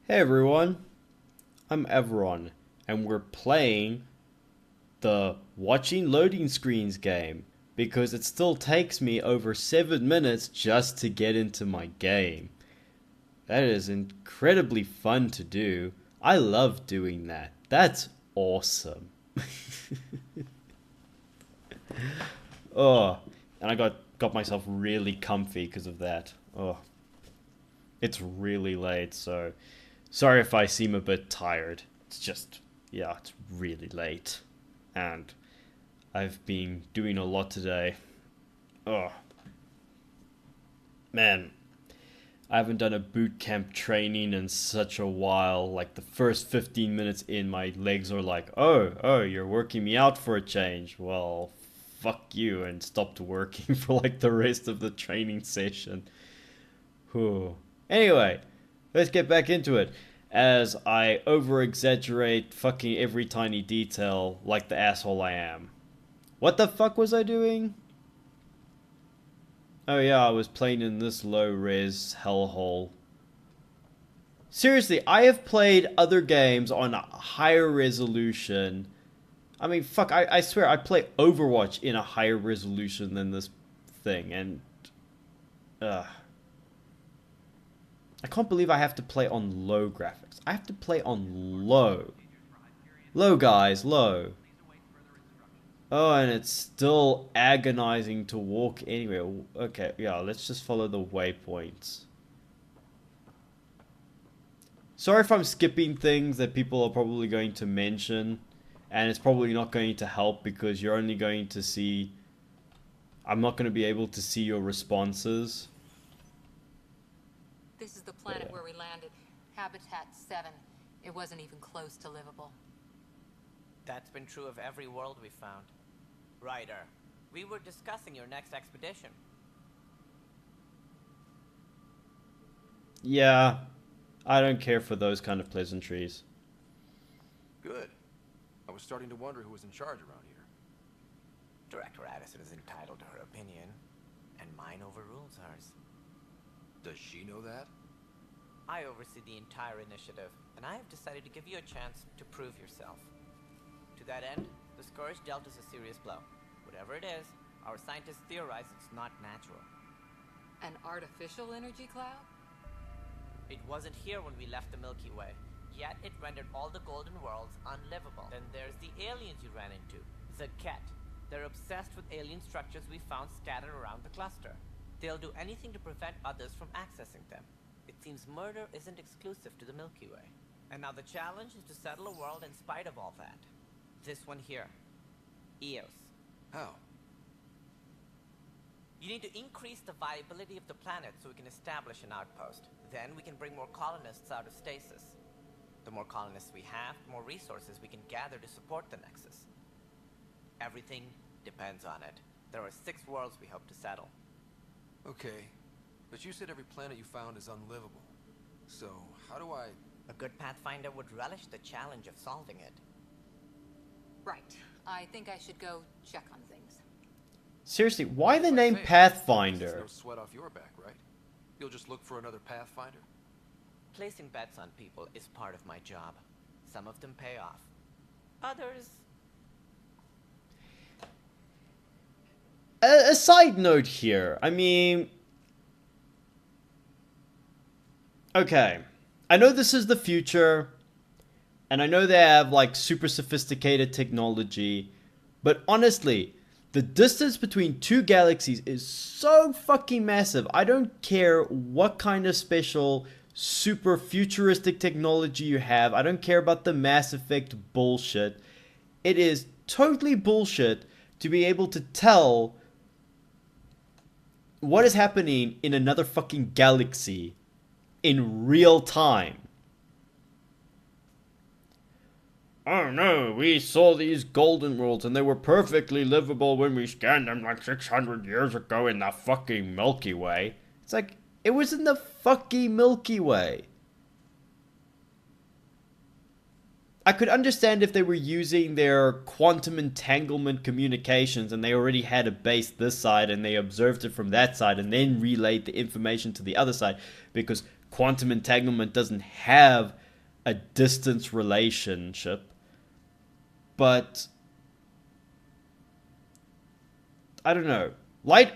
Hey everyone, I'm Everon, and we're playing the watching loading screens game because it still takes me over 7 minutes just to get into my game. That is incredibly fun to do. I love doing that. That's awesome. Oh, and I got myself really comfy because of that. Oh, it's really late, so sorry if I seem a bit tired. It's just, yeah, it's really late. And I've been doing a lot today. Oh, man. I haven't done a boot camp training in such a while. Like the first 15 minutes in, my legs are like, oh, you're working me out for a change. Well, fuck you, and stopped working for like the rest of the training session. Whew. Anyway, let's get back into it. As I over exaggerate fucking every tiny detail like the asshole I am. What the fuck was I doing? Oh yeah, I was playing in this low res hellhole. Seriously, I have played other games on a higher resolution. I mean, fuck, I swear I play Overwatch in a higher resolution than this thing, and uh, I can't believe I have to play on low graphics. I have to play on low. Low, guys, low. Oh, and it's still agonizing to walk anywhere. Okay, yeah, let's just follow the waypoints. Sorry if I'm skipping things that people are probably going to mention, and it's probably not going to help because you're only going to see... I'm not going to be able to see your responses. This is the planet where we landed. Habitat 7. It wasn't even close to livable. That's been true of every world we found. Ryder, we were discussing your next expedition. Yeah, I don't care for those kind of pleasantries. Good. I was starting to wonder who was in charge around here. Director Addison is entitled to her opinion, and mine overrules hers. Does she know that? I oversee the entire initiative, and I have decided to give you a chance to prove yourself. To that end, the scourge dealt us a serious blow. Whatever it is, our scientists theorize it's not natural. An artificial energy cloud? It wasn't here when we left the Milky Way, yet it rendered all the golden worlds unlivable. Then there's the aliens you ran into, the Ket. They're obsessed with alien structures we found scattered around the cluster. They'll do anything to prevent others from accessing them. It seems murder isn't exclusive to the Milky Way. And now the challenge is to settle a world in spite of all that. This one here. Eos. How? You need to increase the viability of the planet so we can establish an outpost. Then we can bring more colonists out of stasis. The more colonists we have, the more resources we can gather to support the Nexus. Everything depends on it. There are 6 worlds we hope to settle. Okay, but you said every planet you found is unlivable. So, how do I... A good Pathfinder would relish the challenge of solving it. Right. I think I should go check on things. Seriously, why the Like name saying, It's Pathfinder? no sweat off your back, right? You'll just look for another Pathfinder? Placing bets on people is part of my job. Some of them pay off. Others... A side note here. I mean... Okay. I know this is the future, and I know they have, like, super sophisticated technology, but honestly, the distance between two galaxies is so fucking massive. I don't care what kind of special, super futuristic technology you have. I don't care about the Mass Effect bullshit. It is totally bullshit to be able to tell what is happening in another fucking galaxy in real time. Oh no, we saw these golden worlds and they were perfectly livable when we scanned them like 600 years ago in the fucking Milky Way. It's like, it was in the fucking Milky Way. I could understand if they were using their quantum entanglement communications and they already had a base this side and they observed it from that side and then relayed the information to the other side, because quantum entanglement doesn't have a distance relationship, but I don't know. Light.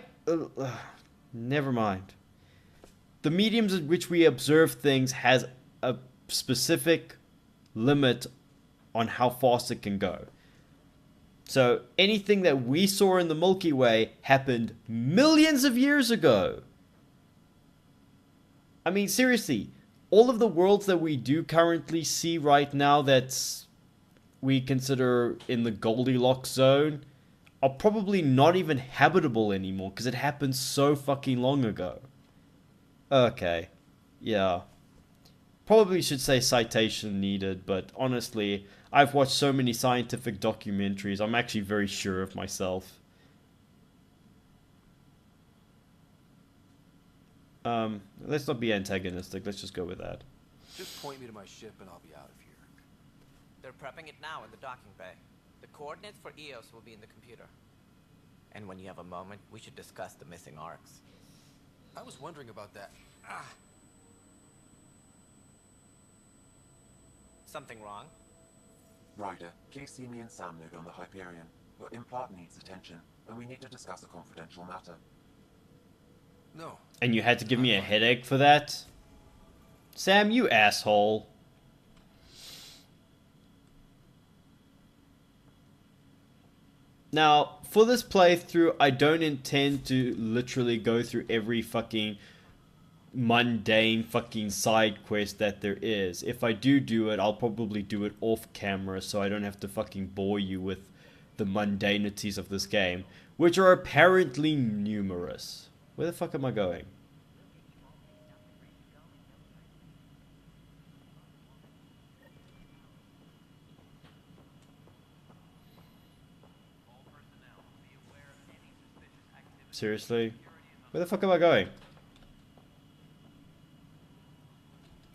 Never mind. The mediums in which we observe things has a specific limit on how fast it can go. So anything that we saw in the Milky Way happened millions of years ago. I mean, seriously, all of the worlds that we do currently see right now that we consider in the Goldilocks zone are probably not even habitable anymore because it happened so fucking long ago. Okay. Yeah. Probably should say citation needed, but honestly, I've watched so many scientific documentaries, I'm actually very sure of myself. Let's not be antagonistic, let's just go with that. Just point me to my ship and I'll be out of here. They're prepping it now in the docking bay. The coordinates for EOS will be in the computer. And when you have a moment, we should discuss the missing arcs. I was wondering about that. Ah! Something wrong? Ryder, please see me and Sam Node on the Hyperion. Your implant needs attention, and we need to discuss a confidential matter. No. And you had to give me a headache for that? Sam, you asshole. Now, for this playthrough, I don't intend to literally go through every fucking mundane fucking side quest that there is. If I do it, I'll probably do it off camera so I don't have to fucking bore you with the mundanities of this game, which are apparently numerous. Where the fuck am I going? Seriously? Where the fuck am I going?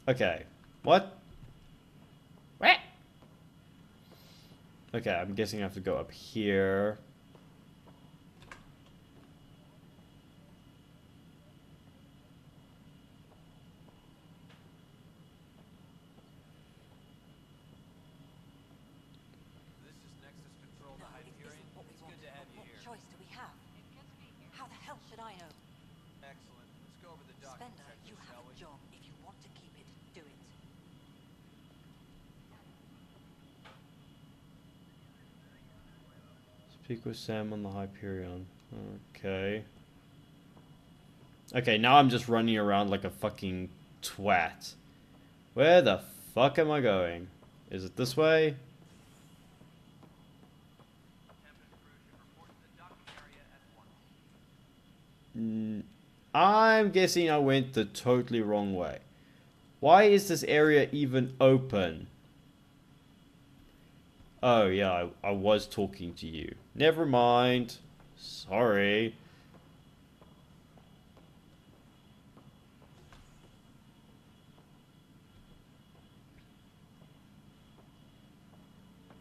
Okay. What? What? Okay, I'm guessing I have to go up here. This is Nexus Control to Hyperion. It's good to have you here. What choice do we have? How the hell should I know? Excellent. Let's go over the docking Spender, section, you have shall a we? job. If you want to keep it, do it. Speak with Sam on the Hyperion. Okay. Okay, now I'm just running around like a fucking twat. Where the fuck am I going? Is it this way? I'm guessing I went the totally wrong way. Why is this area even open? Oh yeah, I was talking to you. Never mind. Sorry.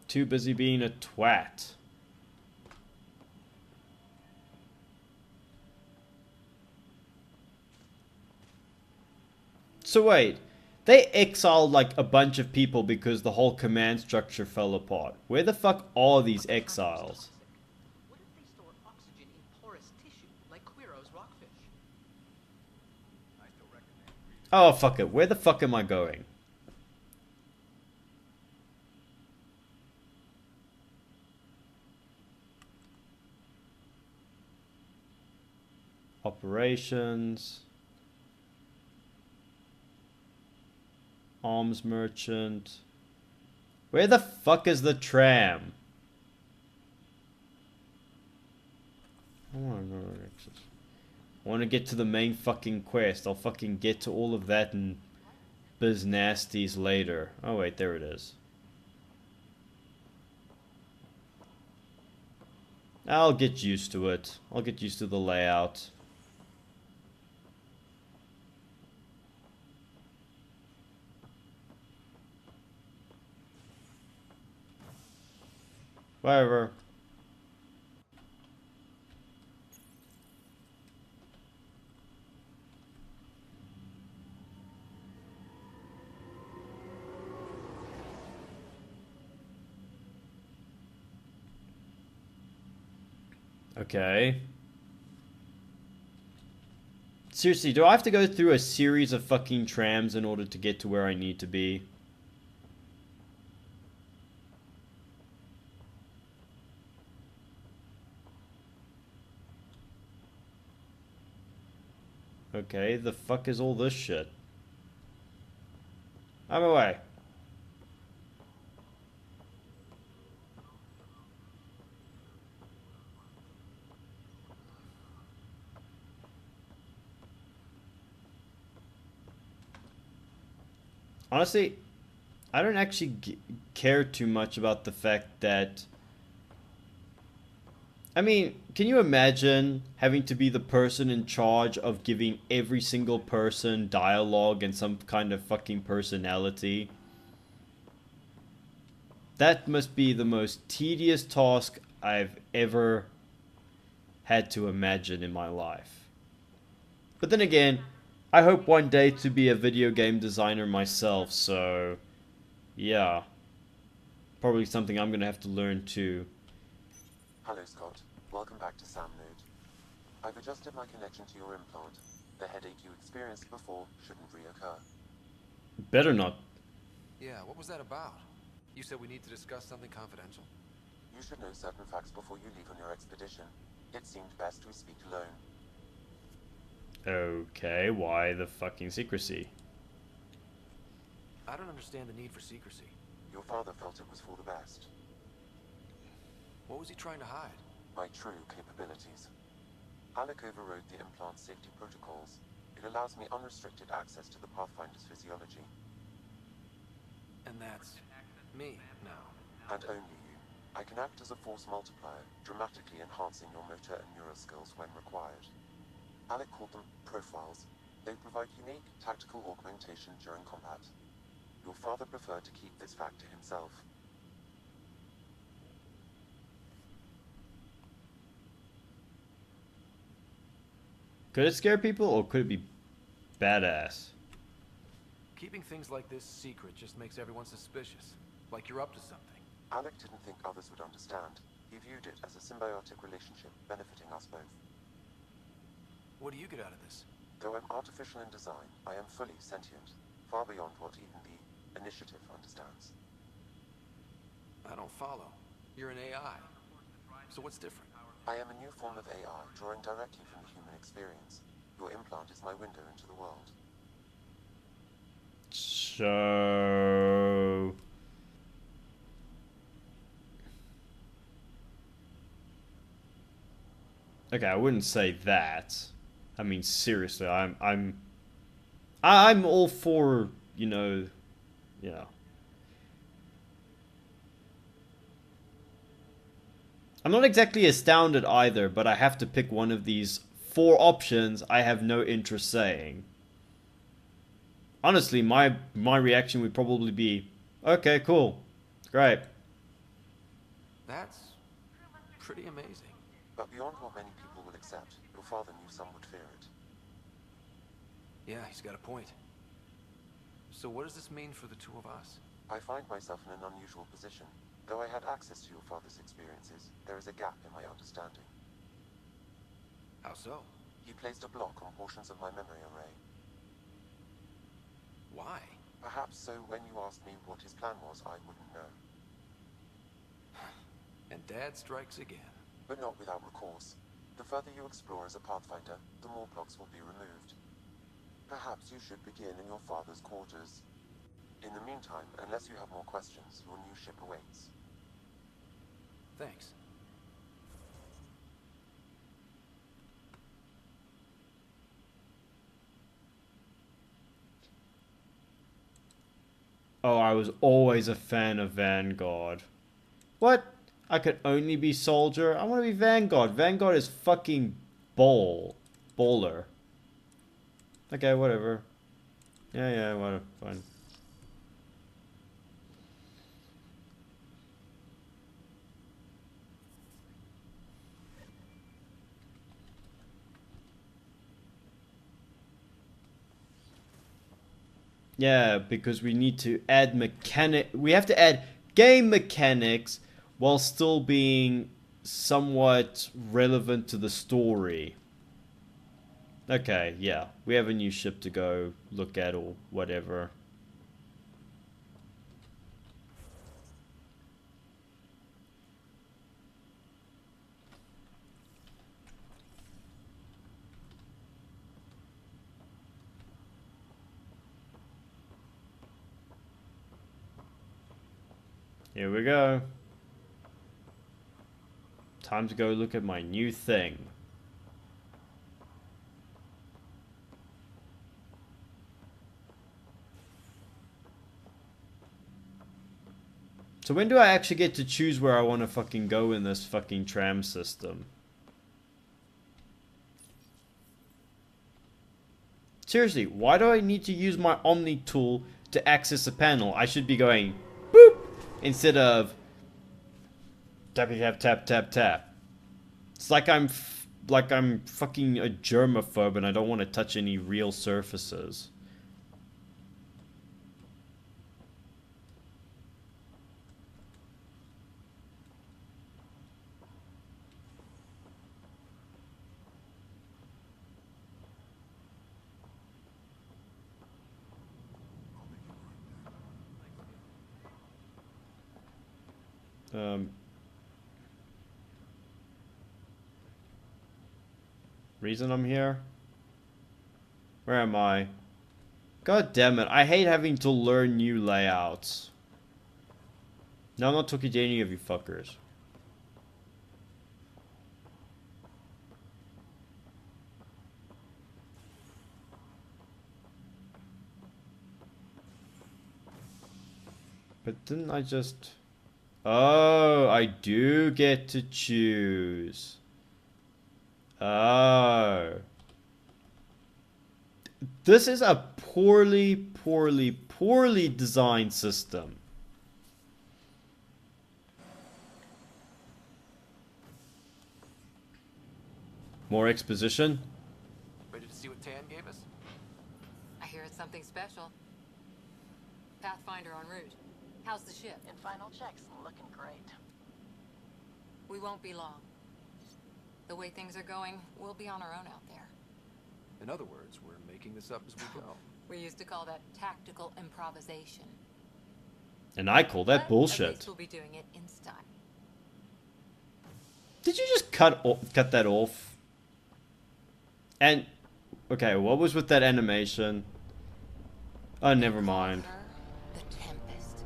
Too busy being a twat. So wait, they exiled like a bunch of people because the whole command structure fell apart. Where the fuck are these exiles? What if they store oxygen in porous tissue, like Quiro's rockfish? I still recommend reading. Oh fuck it, where the fuck am I going? Operations. Arms merchant. Where the fuck is the tram? I want to get to the main fucking quest. I'll fucking get to all of that and biz nasties later. Oh wait, there it is. I'll get used to it. I'll get used to the layout. Whatever. Okay. Seriously, do I have to go through a series of fucking trams in order to get to where I need to be? Okay, the fuck is all this shit? Out of my way. Honestly, I don't actually care too much about the fact that... I mean, can you imagine having to be the person in charge of giving every single person dialogue and some kind of fucking personality? That must be the most tedious task I've ever had to imagine in my life. But then again, I hope one day to be a video game designer myself, so yeah. Probably something I'm gonna have to learn too. Hello, Scott. Welcome back to Sam Node. I've adjusted my connection to your implant. The headache you experienced before shouldn't reoccur. Better not. Yeah, what was that about? You said we need to discuss something confidential. You should know certain facts before you leave on your expedition. It seemed best we speak alone. Okay, why the fucking secrecy? I don't understand the need for secrecy. Your father felt it was for the best. What was he trying to hide? My true capabilities. Alec overrode the implant safety protocols. It allows me unrestricted access to the Pathfinder's physiology. And that's me now. And only you. I can act as a force multiplier, dramatically enhancing your motor and neural skills when required. Alec called them profiles. They provide unique tactical augmentation during combat. Your father preferred to keep this fact to himself. Could it scare people, or could it be badass? Keeping things like this secret just makes everyone suspicious. Like you're up to something. Alec didn't think others would understand. He viewed it as a symbiotic relationship benefiting us both. What do you get out of this? Though I'm artificial in design, I am fully sentient, far beyond what even the Initiative understands. I don't follow. You're an AI. So what's different? I am a new form of AI, drawing directly from the human experience. Your implant is my window into the world. So... Okay, I wouldn't say that. I mean, seriously, I'm all for, you know. I'm not exactly astounded either, but I have to pick one of these 4 options I have no interest saying. Honestly, my reaction would probably be, okay, cool, great. That's pretty amazing. But beyond what many people will accept, your father knew some would fear it. Yeah, he's got a point. So what does this mean for the two of us? I find myself in an unusual position. Though I had access to your father's experiences, there is a gap in my understanding. How so? He placed a block on portions of my memory array. Why? Perhaps so when you asked me what his plan was, I wouldn't know. And Dad strikes again. But not without recourse. The further you explore as a Pathfinder, the more blocks will be removed. Perhaps you should begin in your father's quarters. In the meantime, unless you have more questions, your new ship awaits. Thanks. Oh, I was always a fan of Vanguard. What? I could only be Soldier? I want to be Vanguard. Vanguard is fucking baller. Okay, whatever. Yeah, whatever, fine. Yeah, because we need to add we have to add game mechanics while still being somewhat relevant to the story. Okay, yeah. We have a new ship to go look at or whatever. Here we go. Time to go look at my new thing. So when do I actually get to choose where I want to fucking go in this fucking tram system? Seriously, why do I need to use my Omni tool to access a panel? I should be going boop instead of tap tap tap tap tap. It's like I'm fucking a germaphobe and I don't want to touch any real surfaces. Reason I'm here? Where am I? God damn it, I hate having to learn new layouts. No, I'm not talking to any of you fuckers. But didn't I just... Oh, I do get to choose. Oh. This is a poorly designed system. More exposition? Ready to see what Tan gave us? I hear it's something special. Pathfinder en route. How's the ship? In final checks, looking great. We won't be long. The way things are going, we'll be on our own out there. In other words, we're making this up as we go. We used to call that tactical improvisation. And I call that But bullshit. At least we'll be doing it in style. Did you just cut that off? And okay, what was with that animation? Oh, never mind. The Tempest.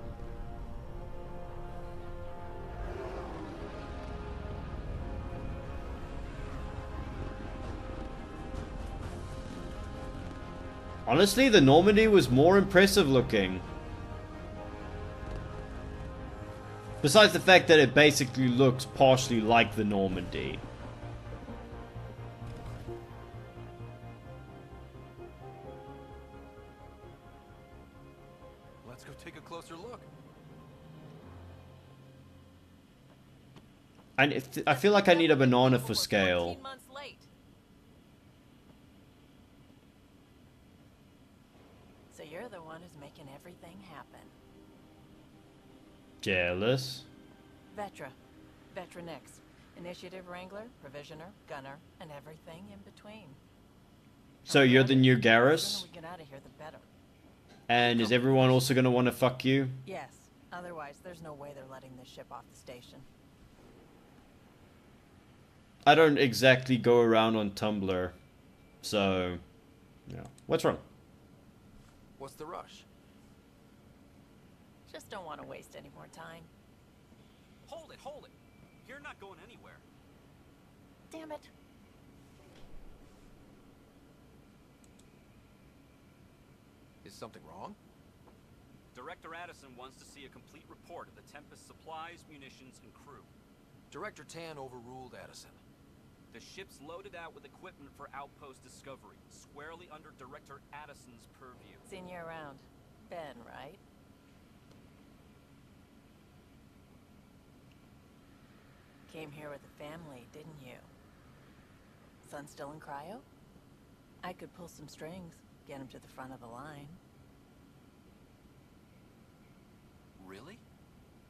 Honestly, the Normandy was more impressive looking. Besides the fact that it basically looks partially like the Normandy. Let's go take a closer look. I feel like I need a banana for scale. 14 months late. So you're the one who's making everything happen. Jealous. Vetra. Vetra Nix. Initiative Wrangler, Provisioner, Gunner, and everything in between. So you're the new The Garrus? sooner we get out of here, the better. And is everyone also gonna want to fuck you? Yes. Otherwise, there's no way they're letting this ship off the station. I don't exactly go around on Tumblr. So, yeah. What's wrong? What's the rush? Just don't want to waste any more time. Hold it, hold it. You're not going anywhere. Damn it. Is something wrong? Director Addison wants to see a complete report of the Tempest supplies, munitions, and crew. Director Tan overruled Addison. The ship's loaded out with equipment for outpost discovery, squarely under Director Addison's purview. Seen you around. Ben, right? Came here with a family, didn't you? Son still in cryo? I could pull some strings, get him to the front of the line. Really?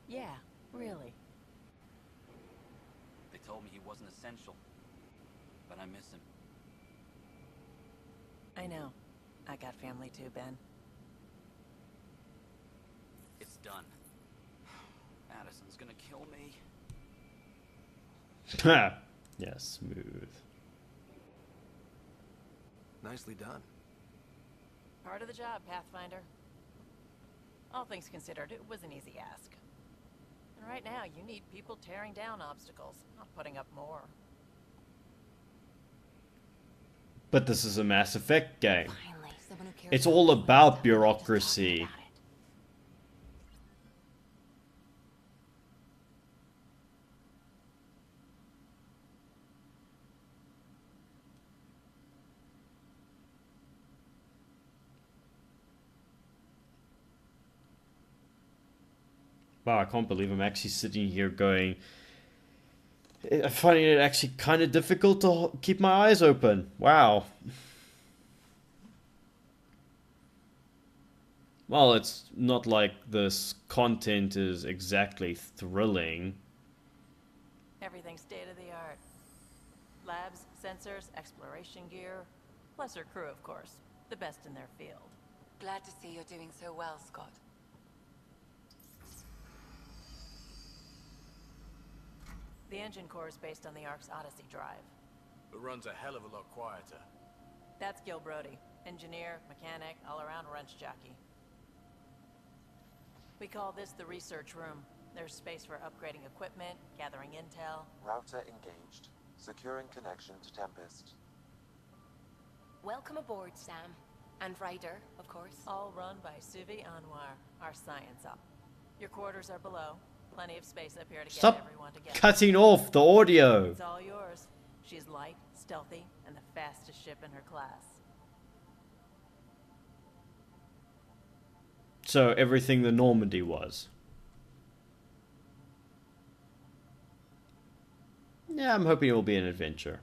Yeah, really. They told me he wasn't essential. But I miss him. I know. I got family too, Ben. It's done. Addison's gonna kill me. Ha! Yeah, smooth. Nicely done. Part of the job, Pathfinder. All things considered, it was an easy ask. And right now, you need people tearing down obstacles, not putting up more. But this is a Mass Effect game. Finally, someone who cares It's about all people about instead of just bureaucracy. talking about it. Wow, I can't believe I'm actually sitting here going... I'm finding it actually kind of difficult to keep my eyes open. Wow. Well, it's not like this content is exactly thrilling. Everything's state of the art. Labs, sensors, exploration gear. Plus her crew, of course. The best in their field. Glad to see you're doing so well, Scott. The engine core is based on the Ark's Odyssey drive. It runs a hell of a lot quieter. That's Gil Brody. Engineer, mechanic, all-around wrench jockey. We call this the research room. There's space for upgrading equipment, gathering intel. Router engaged. Securing connection to Tempest. Welcome aboard, Sam. And Ryder, of course. All run by Suvi Anwar, our science op. Your quarters are below. Plenty of space up here to get Stop everyone together. cutting off the audio. It's all yours. She's light, stealthy, and the fastest ship in her class. So everything the Normandy was. Yeah, I'm hoping it will be an adventure.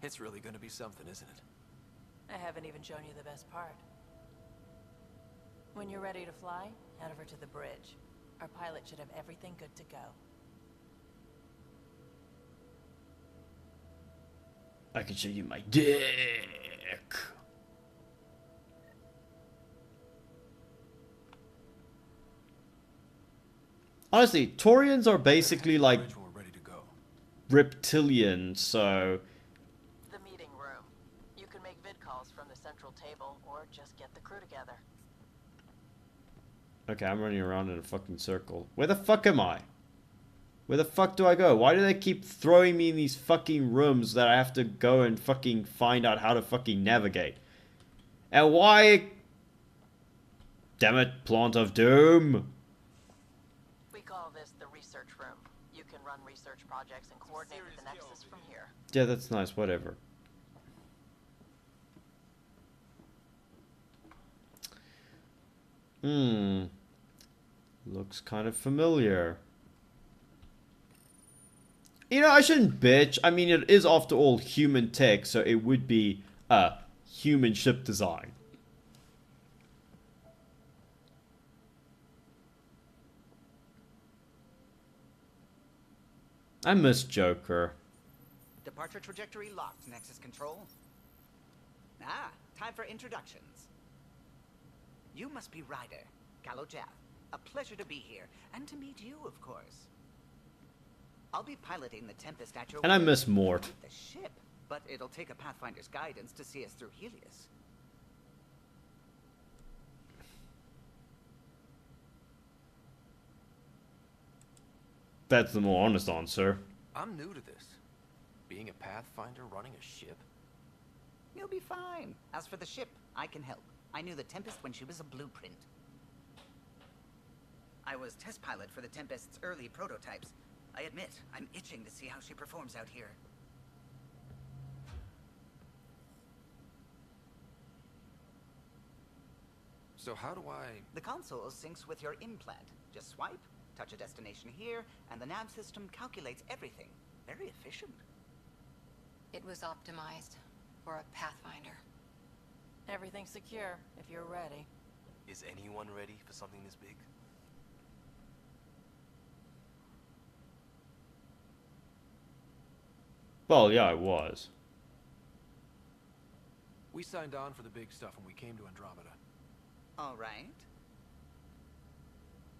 It's really gonna be something, isn't it? I haven't even shown you the best part. When you're ready to fly, head over to the bridge. Our pilot should have everything good to go. I can show you my dick. Honestly, Taurians are basically like Bridge when we're ready to go. reptilians, so The meeting room. You can make vid calls from the central table, or just get the crew together. okay, I'm running around in a fucking circle. Where the fuck am I? Where the fuck do I go? Why do they keep throwing me in these fucking rooms that I have to go and fucking find out how to fucking navigate? And why? Damn it, Plant of Doom. We call this the research room. You can run research projects and coordinate with the Nexus from here. Yeah, that's nice, whatever. Looks kind of familiar. You know, I shouldn't bitch. I mean, it is after all human tech, so it would be a human ship design. I miss Joker. Departure trajectory locked, Nexus Control. Ah, time for introductions. You must be Ryder, Gallo Jath. A pleasure to be here, and to meet you, of course. I'll be piloting the Tempest at your And I wing. miss Mort. The ship, but it'll take a Pathfinder's guidance to see us through Helios. That's the more honest answer. I'm new to this. Being a Pathfinder running a ship? You'll be fine. As for the ship, I can help. I knew the Tempest when she was a blueprint. I was test pilot for the Tempest's early prototypes. I admit, I'm itching to see how she performs out here. So how do I... The console syncs with your implant. Just swipe, touch a destination here, and the nav system calculates everything. Very efficient. It was optimized for a Pathfinder. Everything's secure, if you're ready. Is anyone ready for something this big? Well, yeah, I was. We signed on for the big stuff when we came to Andromeda. All right.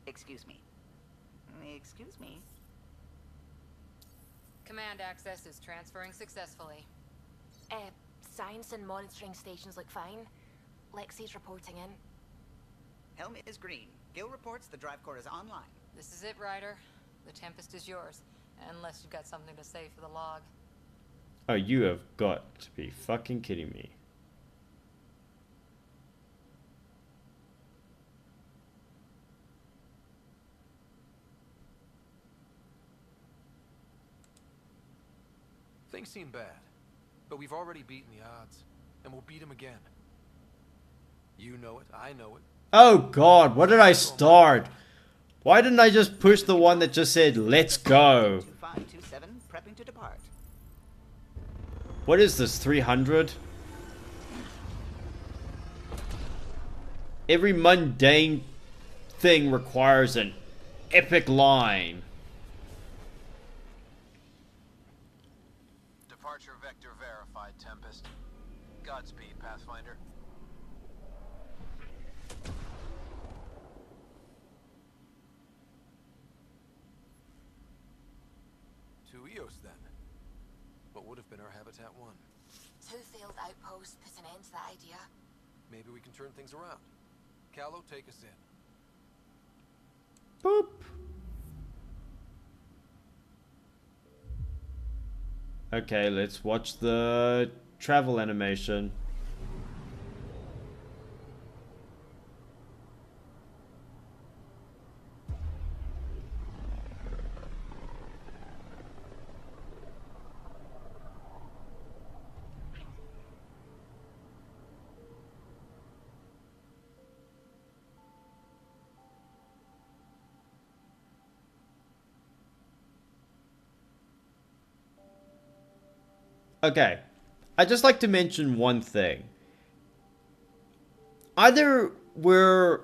Excuse me. Excuse me. Command access is transferring successfully. Science and monitoring stations look fine. Lexi's reporting in. Helm is green. Gil reports the drive core is online. This is it, Ryder. The Tempest is yours. Unless you've got something to say for the log. Oh, you have got to be fucking kidding me. Things seem bad, but we've already beaten the odds, and we'll beat them again. You know it, I know it. Oh god, what did I start? Why didn't I just push the one that just said, let's go? 2527, prepping to depart. What is this, 300? Every mundane thing requires an epic line. Departure vector verified, Tempest. Godspeed, Pathfinder. To Eos, then. What would have been our Habitat 1? 2 failed outposts put an end to that idea. Maybe we can turn things around. Callow, take us in. Boop. Okay, let's watch the travel animation. Okay, I'd just like to mention one thing. Either we're...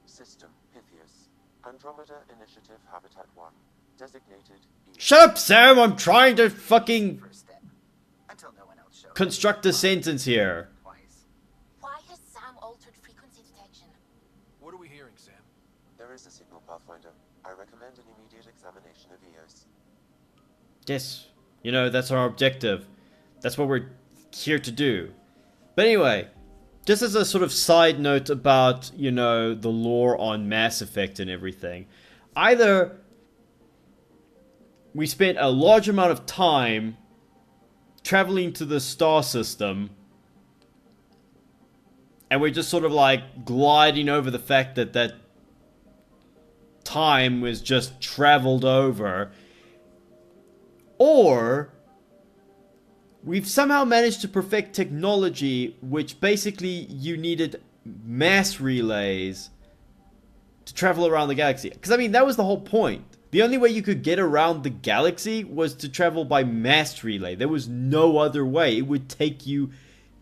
System Pythias. Andromeda Initiative Habitat 1. Designated Eos. Shut up, Sam! I'm trying to fucking First step. Until no one else shows. construct a sentence here. Twice. Why has Sam altered frequency detection? What are we hearing, Sam? There is a signal, Pathfinder. I recommend an immediate examination of Eos. Yes, you know, that's our objective. That's what we're here to do. But anyway, just as a sort of side note about, you know, the lore on Mass Effect and everything. Either we spent a large amount of time traveling to the star system and we're just sort of like gliding over the fact that that time was just traveled over, or we've somehow managed to perfect technology which basically you needed mass relays to travel around the galaxy. Because I mean, that was the whole point. The only way you could get around the galaxy was to travel by mass relay. There was no other way. It would take you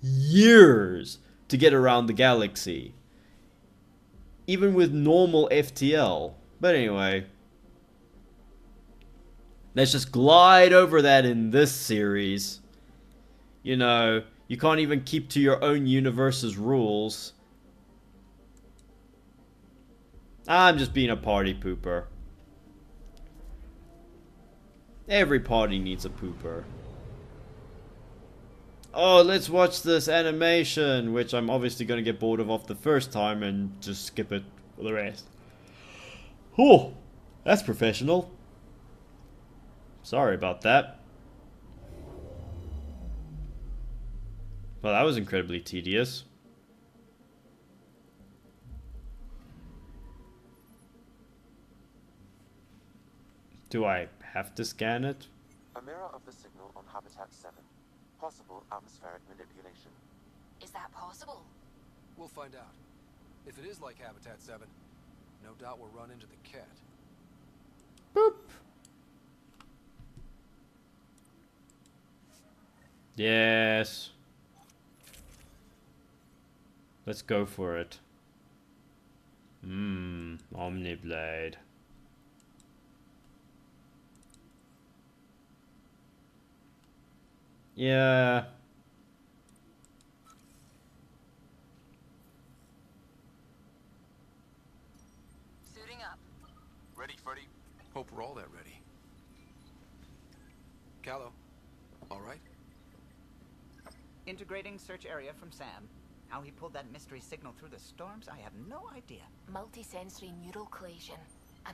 years to get around the galaxy, even with normal FTL. But anyway, let's just glide over that in this series. You know, you can't even keep to your own universe's rules. I'm just being a party pooper. Every party needs a pooper. Oh, let's watch this animation, which I'm obviously going to get bored of off the first time and just skip it for the rest. Oh, that's professional. Sorry about that. Well, that was incredibly tedious. Do I have to scan it? A mirror of the signal on Habitat 7. Possible atmospheric manipulation. Is that possible? We'll find out. If it is like Habitat 7, no doubt we'll run into the cat. Boop. Yes. Let's go for it. Omniblade. Yeah. Suiting up. Ready, Freddy? Hope we're all that ready. Callow, all right? Integrating search area from Sam. How he pulled that mystery signal through the storms, I have no idea. Multisensory neural collation.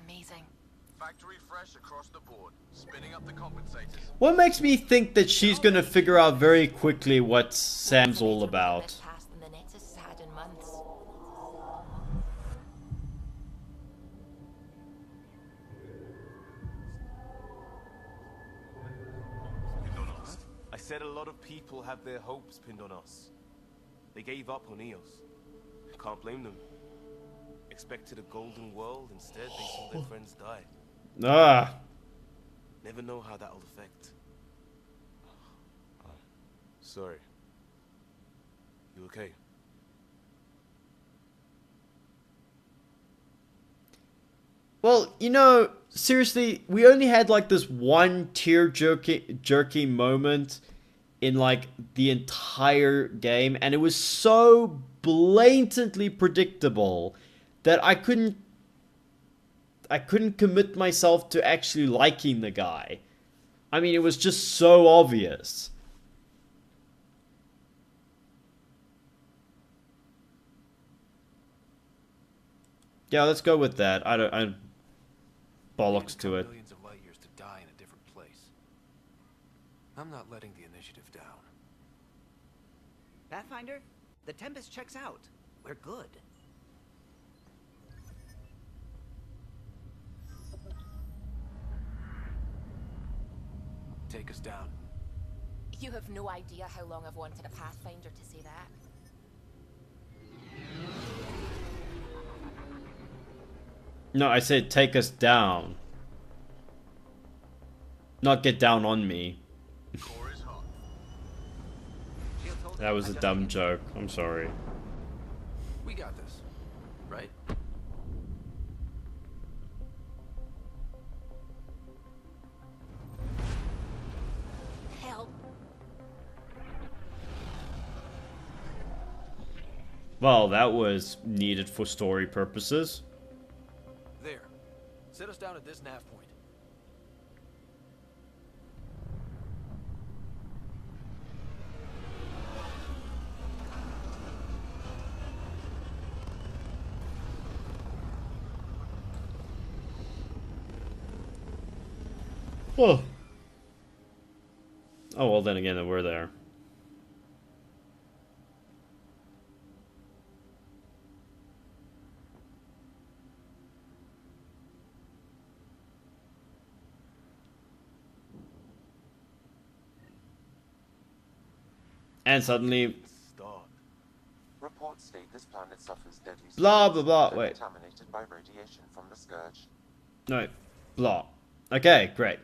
Amazing. Factory fresh across the board. Spinning up the compensators. What makes me think that she's gonna figure out very quickly what Sam's all about? Past than the Nexus has had in months. Pinned on us. I said a lot of people have their hopes pinned on us. They gave up on Eos. Can't blame them. Expected a golden world, instead they saw their friends die. Ah. Never know how that'll affect. Sorry. You okay? Well, you know, seriously, we only had like this one tear-jerking moment in like the entire game, and it was so blatantly predictable that I couldn't commit myself to actually liking the guy. I mean, it was just so obvious. Yeah, let's go with that. I bollocks to it. Millions of light years to die in a different place. I'm not letting the initiative down. Pathfinder, the Tempest checks out. We're good. Take us down. You have no idea how long I've wanted a Pathfinder to say that. No, I said take us down. Not get down on me. Core is hot. That was a dumb joke. I'm sorry. We got this, right? Help. Well, that was needed for story purposes. There. Set us down at this nav point. Oh. Oh, well, then again, we're there. And suddenly, Start. Reports state this planet suffers deadly blah, storms blah, blah, and wait. contaminated by radiation from the Scourge. no, blah. Okay, great.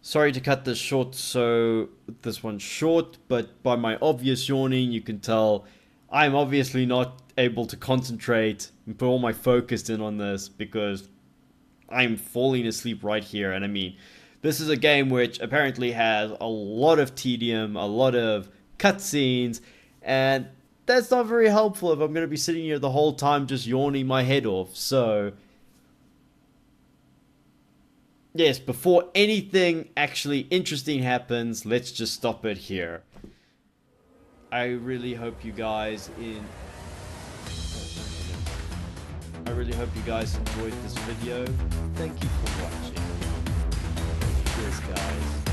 Sorry to cut this short, this one short, but by my obvious yawning, you can tell I'm obviously not able to concentrate and put all my focus in on this because I'm falling asleep right here. And I mean, this is a game which apparently has a lot of tedium, a lot of cutscenes, and that's not very helpful if I'm going to be sitting here the whole time just yawning my head off. So yes, before anything actually interesting happens, let's just stop it here. I really hope you guys enjoyed this video. Thank you for watching. Cheers, guys.